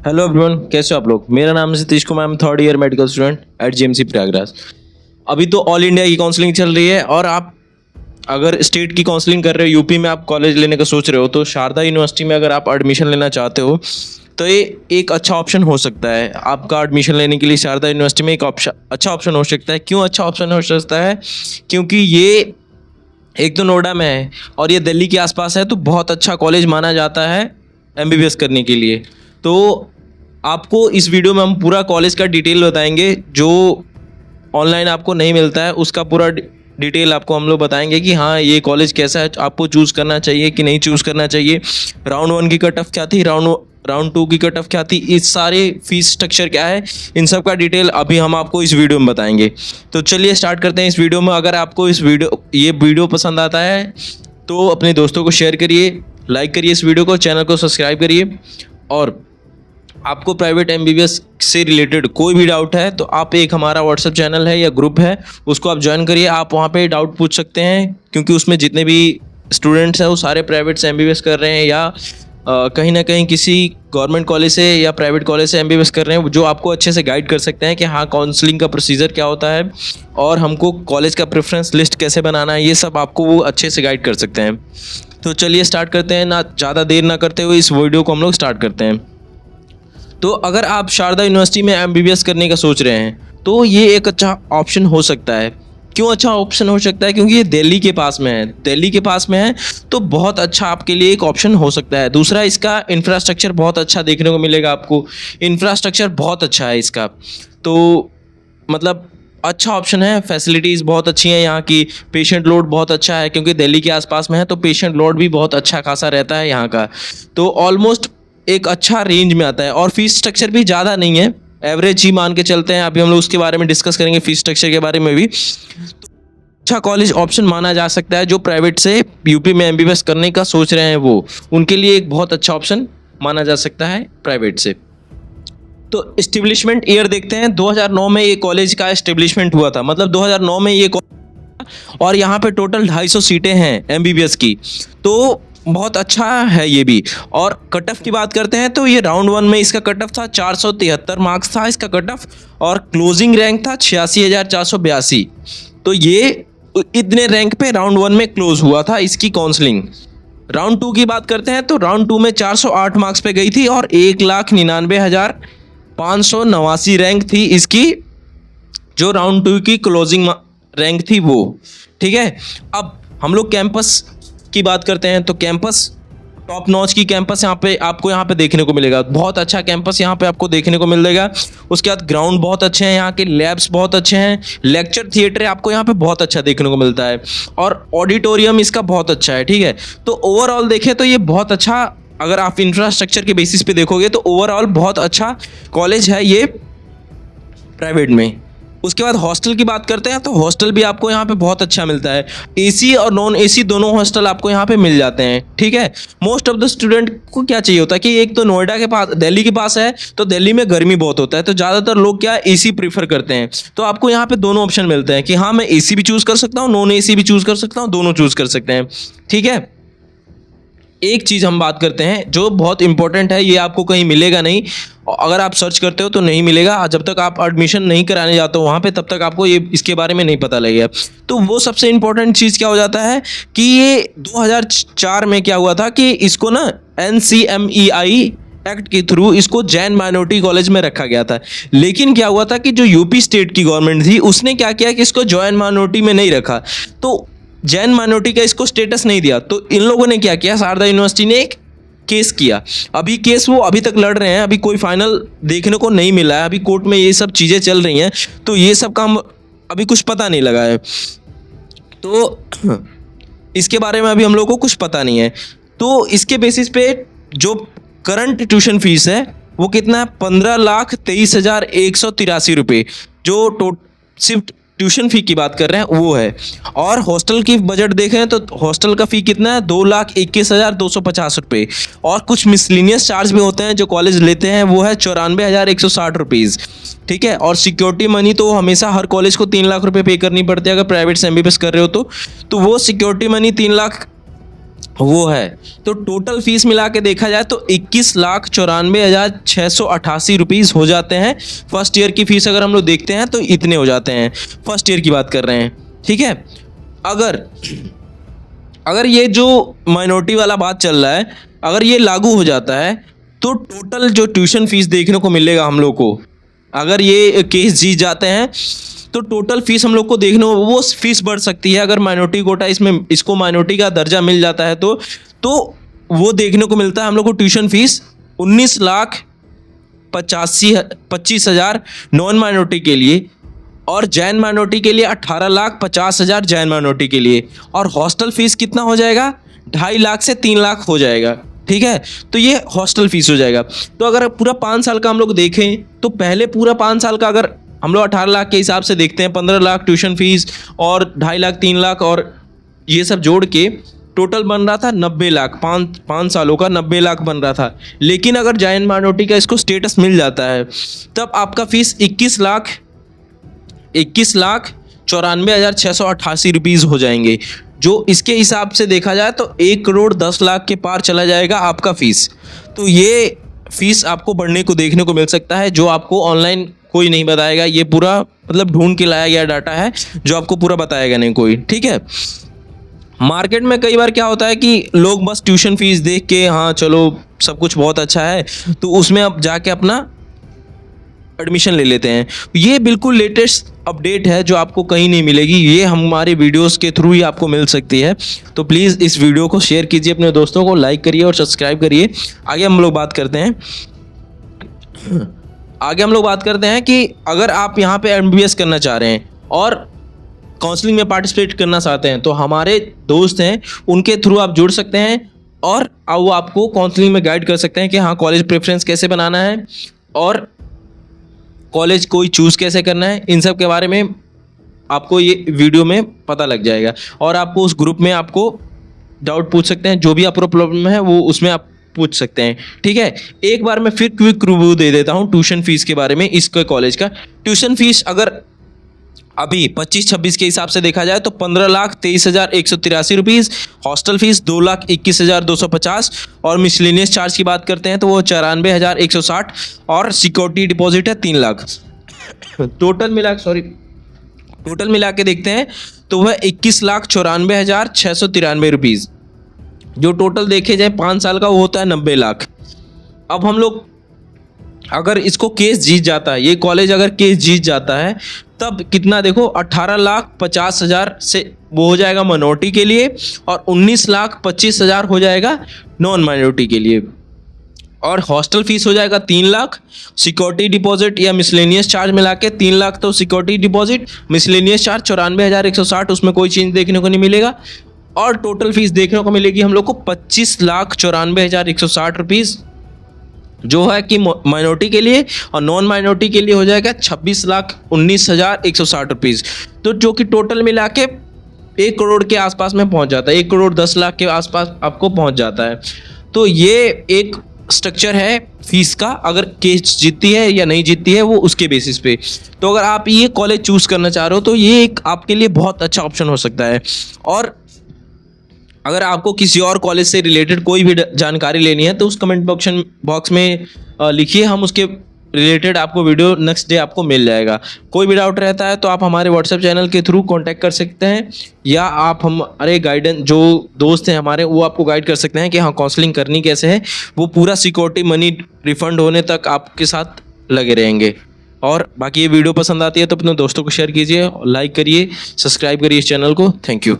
Hello everyone, कैसे हो आप लोग। मेरा नाम है सतीश कुमार, मैं third year medical student at GMC Prayagraj. अभी तो ऑल इंडिया की काउंसलिंग चल रही है और आप अगर स्टेट की काउंसलिंग कर रहे हो, यूपी में आप कॉलेज लेने का सोच रहे हो, तो शारदा यूनिवर्सिटी में अगर आप एडमिशन लेना चाहते हो तो ये एक अच्छा ऑप्शन हो सकता है आपका। एडमिशन लेने के लिए शारदा यूनिवर्सिटी में एक अच्छा ऑप्शन हो सकता है। क्यों अच्छा ऑप्शन हो सकता है? क्योंकि ये एक तो नोएडा में है और ये दिल्ली के आसपास है, तो बहुत अच्छा कॉलेज माना जाता है एमबीबीएस करने के लिए। तो आपको इस वीडियो में हम पूरा कॉलेज का डिटेल बताएंगे, जो ऑनलाइन आपको नहीं मिलता है उसका पूरा डिटेल आपको हम लोग बताएंगे कि हाँ ये कॉलेज कैसा है, आपको चूज़ करना चाहिए कि नहीं चूज़ करना चाहिए, राउंड 1 की कट ऑफ क्या थी, राउंड 2 की कट ऑफ क्या थी, इस सारे फीस स्ट्रक्चर क्या है, इन सब का डिटेल अभी हम आपको इस वीडियो में बताएंगे। तो चलिए स्टार्ट करते हैं इस वीडियो में। अगर आपको ये वीडियो पसंद आता है तो अपने दोस्तों को शेयर करिए, लाइक करिए इस वीडियो को, चैनल को सब्सक्राइब करिए। और आपको प्राइवेट एमबीबीएस से रिलेटेड कोई भी डाउट है तो आप एक हमारा व्हाट्सएप चैनल है या ग्रुप है, उसको आप ज्वाइन करिए। आप वहाँ पे डाउट पूछ सकते हैं, क्योंकि उसमें जितने भी स्टूडेंट्स हैं वो सारे प्राइवेट से एमबीबीएस कर रहे हैं या कहीं ना कहीं किसी गवर्नमेंट कॉलेज से या प्राइवेट कॉलेज से एमबीबीएस कर रहे हैं, जो आपको अच्छे से गाइड कर सकते हैं कि हाँ काउंसलिंग का प्रोसीजर क्या होता है और हमको कॉलेज का प्रेफरेंस लिस्ट कैसे बनाना है, ये सब आपको वो अच्छे से गाइड कर सकते हैं। तो चलिए स्टार्ट करते हैं, ना ज़्यादा देर ना करते हुए इस वीडियो को हम लोग स्टार्ट करते हैं। तो अगर आप शारदा यूनिवर्सिटी में एमबीबीएस करने का सोच रहे हैं तो ये एक अच्छा ऑप्शन हो सकता है। क्यों अच्छा ऑप्शन हो सकता है? क्योंकि ये दिल्ली के पास में है। दिल्ली के पास में है तो बहुत अच्छा आपके लिए एक ऑप्शन हो सकता है। दूसरा, इसका इंफ्रास्ट्रक्चर बहुत अच्छा देखने को मिलेगा आपको। इंफ्रास्ट्रक्चर बहुत अच्छा है इसका, तो मतलब अच्छा ऑप्शन है। फैसिलिटीज़ बहुत अच्छी हैं यहाँ की। पेशेंट लोड बहुत अच्छा है, क्योंकि दिल्ली के आसपास में है तो पेशेंट लोड भी बहुत अच्छा खासा रहता है यहाँ का। तो ऑलमोस्ट एक अच्छा रेंज में आता है और फीस स्ट्रक्चर भी ज़्यादा नहीं है, एवरेज ही मान के चलते हैं। अभी हम लोग उसके बारे में डिस्कस करेंगे, फीस स्ट्रक्चर के बारे में भी। अच्छा कॉलेज ऑप्शन माना जा सकता है। जो प्राइवेट से यूपी में एमबीबीएस करने का सोच रहे हैं वो उनके लिए एक बहुत अच्छा ऑप्शन माना जा सकता है प्राइवेट से। तो एस्टेब्लिशमेंट ईयर देखते हैं। 2009 में ये कॉलेज का एस्टेब्लिशमेंट हुआ था, मतलब 2009 में ये और यहाँ पे टोटल 250 सीटें हैं एमबीबीएस की, तो बहुत अच्छा है ये भी। और कट ऑफ की बात करते हैं तो ये राउंड 1 में इसका कट ऑफ था 473 मार्क्स था इसका कट ऑफ, और क्लोजिंग रैंक था 86,482। तो ये इतने रैंक पे राउंड 1 में क्लोज हुआ था इसकी काउंसलिंग। राउंड 2 की बात करते हैं तो राउंड 2 में 408 मार्क्स पे गई थी और 1,99,589 रैंक थी इसकी, जो राउंड 2 की क्लोजिंग रैंक थी वो। ठीक है, अब हम लोग कैंपस की बात करते हैं तो कैंपस टॉप नॉच की कैंपस आपको यहाँ पे देखने को मिलेगा। बहुत अच्छा कैंपस यहाँ पे आपको देखने को मिलेगा। उसके बाद ग्राउंड बहुत अच्छे हैं, यहाँ के लैब्स बहुत अच्छे हैं, लेक्चर थिएटर आपको यहाँ पे बहुत अच्छा देखने को मिलता है, और ऑडिटोरियम इसका बहुत अच्छा है। ठीक है, तो ओवरऑल देखें तो ये बहुत अच्छा, अगर आप इंफ्रास्ट्रक्चर के बेसिस पे देखोगे तो ओवरऑल बहुत अच्छा कॉलेज है ये प्राइवेट में। उसके बाद हॉस्टल की बात करते हैं तो हॉस्टल भी आपको यहाँ पे बहुत अच्छा मिलता है। एसी और नॉन एसी दोनों हॉस्टल आपको यहाँ पे मिल जाते हैं। ठीक है, मोस्ट ऑफ द स्टूडेंट को क्या चाहिए होता है कि एक तो नोएडा के पास, दिल्ली के पास है, तो दिल्ली में गर्मी बहुत होता है, तो ज़्यादातर लोग क्या एसी प्रीफर करते हैं। तो आपको यहाँ पे दोनों ऑप्शन मिलते हैं कि हाँ मैं एसी भी चूज़ कर सकता हूँ, नॉन एसी भी चूज़ कर सकता हूँ, दोनों चूज़ कर सकते हैं। ठीक है, एक चीज़ हम बात करते हैं जो बहुत इंपॉर्टेंट है, ये आपको कहीं मिलेगा नहीं, अगर आप सर्च करते हो तो नहीं मिलेगा। जब तक आप एडमिशन नहीं कराने जाते हो वहाँ पे, तब तक आपको ये इसके बारे में नहीं पता लगेगा। तो वो सबसे इंपॉर्टेंट चीज़ क्या हो जाता है कि ये 2004 में क्या हुआ था कि इसको ना NCMEI एक्ट के थ्रू इसको जैन माइनॉरिटी कॉलेज में रखा गया था। लेकिन क्या हुआ था कि जो यूपी स्टेट की गवर्नमेंट थी उसने क्या किया कि इसको जैन माइनॉरिटी में नहीं रखा, तो जैन माइनॉरिटी का इसको स्टेटस नहीं दिया। तो इन लोगों ने क्या किया, शारदा यूनिवर्सिटी ने एक केस किया। अभी केस वो अभी तक लड़ रहे हैं, अभी कोई फाइनल देखने को नहीं मिला है, अभी कोर्ट में ये सब चीज़ें चल रही हैं, तो ये सब काम अभी कुछ पता नहीं लगा है, तो इसके बारे में अभी हम लोग को कुछ पता नहीं है। तो इसके बेसिस पे जो करंट ट्यूशन फीस है वो कितना है, 15,23,183 रुपये, जो सिर्फ ट्यूशन फ़ी की बात कर रहे हैं वो है। और हॉस्टल की बजट देखें तो हॉस्टल का फ़ी कितना है, 2,21,250 रुपये, और कुछ मिसलिनियस चार्ज भी होते हैं जो कॉलेज लेते हैं, वो है 94,160 रुपीज़। ठीक है, और सिक्योरिटी मनी तो हमेशा हर कॉलेज को 3 लाख रुपये पे करनी पड़ती है अगर प्राइवेट से एमबीबीएस कर रहे हो तो वो सिक्योरिटी मनी 3 लाख वो है। तो टोटल फीस मिला के देखा जाए तो 21,94,688 रुपीज़ हो जाते हैं। फर्स्ट ईयर की फ़ीस अगर हम लोग देखते हैं तो इतने हो जाते हैं, फर्स्ट ईयर की बात कर रहे हैं, ठीक है। अगर ये जो माइनॉरिटी वाला बात चल रहा है, अगर ये लागू हो जाता है तो टोटल जो ट्यूशन फीस देखने को मिलेगा हम लोग को, अगर ये केस जीत जाते हैं तो टोटल फीस हम लोग को देखने को वो फीस बढ़ सकती है। अगर माइनॉरिटी कोटा इसमें इसको माइनॉरिटी का दर्जा मिल जाता है तो वो देखने को मिलता है हम लोग को ट्यूशन फीस 19,25,000 नॉन माइनॉरिटी के लिए, और जैन माइनॉरिटी के लिए 18,50,000 जैन माइनॉरिटी के लिए। और हॉस्टल फीस कितना हो जाएगा, 2.5 लाख से 3 लाख हो जाएगा, ठीक है। तो ये हॉस्टल फीस हो जाएगा। तो अगर पूरा 5 साल का हम लोग देखें तो पहले पूरा 5 साल का अगर हम लोग 18 लाख के हिसाब से देखते हैं, 15 लाख ट्यूशन फीस और 2.5 लाख 3 लाख और ये सब जोड़ के टोटल बन रहा था 90 लाख, 5 सालों का 90 लाख बन रहा था। लेकिन अगर जैन माइनॉरिटी का इसको स्टेटस मिल जाता है तब आपका फीस 21,94,688 रुपीज़ हो जाएंगे, जो इसके हिसाब से देखा जाए तो 1,10,00,000 के पार चला जाएगा आपका फ़ीस। तो ये फ़ीस आपको बढ़ने को देखने को मिल सकता है, जो आपको ऑनलाइन कोई नहीं बताएगा। ये पूरा मतलब ढूंढ के लाया गया डाटा है, जो आपको पूरा बताएगा नहीं कोई, ठीक है। मार्केट में कई बार क्या होता है कि लोग बस ट्यूशन फीस देख के हाँ चलो सब कुछ बहुत अच्छा है तो उसमें अब जाके अपना एडमिशन ले लेते हैं। ये बिल्कुल लेटेस्ट अपडेट है जो आपको कहीं नहीं मिलेगी, ये हमारे वीडियोस के थ्रू ही आपको मिल सकती है। तो प्लीज़ इस वीडियो को शेयर कीजिए अपने दोस्तों को, लाइक करिए और सब्सक्राइब करिए। आगे हम लोग बात करते हैं कि अगर आप यहाँ पे MBBS करना चाह रहे हैं और काउंसलिंग में पार्टिसिपेट करना चाहते हैं तो हमारे दोस्त हैं, उनके थ्रू आप जुड़ सकते हैं और वो आपको काउंसलिंग में गाइड कर सकते हैं कि हाँ कॉलेज प्रेफरेंस कैसे बनाना है और कॉलेज कोई चूज़ कैसे करना है। इन सब के बारे में आपको ये वीडियो में पता लग जाएगा और आपको उस ग्रुप में आपको डाउट पूछ सकते हैं, जो भी आपको प्रॉब्लम है वो उसमें आप पूछ सकते हैं, ठीक है। एक बार मैं फिर क्विक रिव्यू दे देता हूँ ट्यूशन फीस के बारे में। इसके कॉलेज का ट्यूशन फीस अगर अभी 25-26 के हिसाब से देखा जाए तो 15,23,183 रुपीज़, हॉस्टल फीस 2,21,250 और मिसलेनियस चार्ज की बात करते हैं तो वो 94,160 और सिक्योरिटी डिपॉजिट है 3 लाख। टोटल मिला के देखते हैं तो वह 21,94,693 रुपीज़, जो टोटल देखे जाए 5 साल का वो होता है 90 लाख। अब हम लोग अगर इसको केस जीत जाता है, ये कॉलेज अगर केस जीत जाता है तब कितना देखो 18,50,000 से वो हो जाएगा माइनॉरिटी के लिए और 19,25,000 हो जाएगा नॉन माइनॉरिटी के लिए, और हॉस्टल फीस हो जाएगा 3 लाख, सिक्योरिटी डिपॉजिट या मिसलेनियस चार्ज मिला के 3 लाख तो सिक्योरिटी डिपॉजिट, मिसलेनियस चार्ज 94,160, उसमें कोई चेंज देखने को नहीं मिलेगा, और टोटल फीस देखने को मिलेगी हम लोग को 25,94,160 रुपीज़, जो है कि माइनॉरिटी के लिए, और नॉन माइनॉरिटी के लिए हो जाएगा 26,19,160 रुपीज़। तो जो कि टोटल मिला के 1 करोड़ के आसपास में पहुंच जाता है, 1,10,00,000 के आसपास आपको पहुंच जाता है। तो ये एक स्ट्रक्चर है फीस का, अगर केस जीतती है या नहीं जीतती है वो उसके बेसिस पे। तो अगर आप ये कॉलेज चूज़ करना चाह रहे हो तो ये एक आपके लिए बहुत अच्छा ऑप्शन हो सकता है। और अगर आपको किसी और कॉलेज से रिलेटेड कोई भी जानकारी लेनी है तो उस कमेंट बॉक्स में लिखिए, हम उसके रिलेटेड आपको वीडियो नेक्स्ट डे आपको मिल जाएगा। कोई भी डाउट रहता है तो आप हमारे व्हाट्सएप चैनल के थ्रू कांटेक्ट कर सकते हैं, या आप हमारे गाइडेंस जो दोस्त हैं हमारे वो आपको गाइड कर सकते हैं कि हाँ काउंसलिंग करनी कैसे है। वो पूरा सिक्योरिटी मनी रिफंड होने तक आपके साथ लगे रहेंगे। और बाकी ये वीडियो पसंद आती है तो अपने दोस्तों को शेयर कीजिए, लाइक करिए, सब्सक्राइब करिए इस चैनल को। Thank you.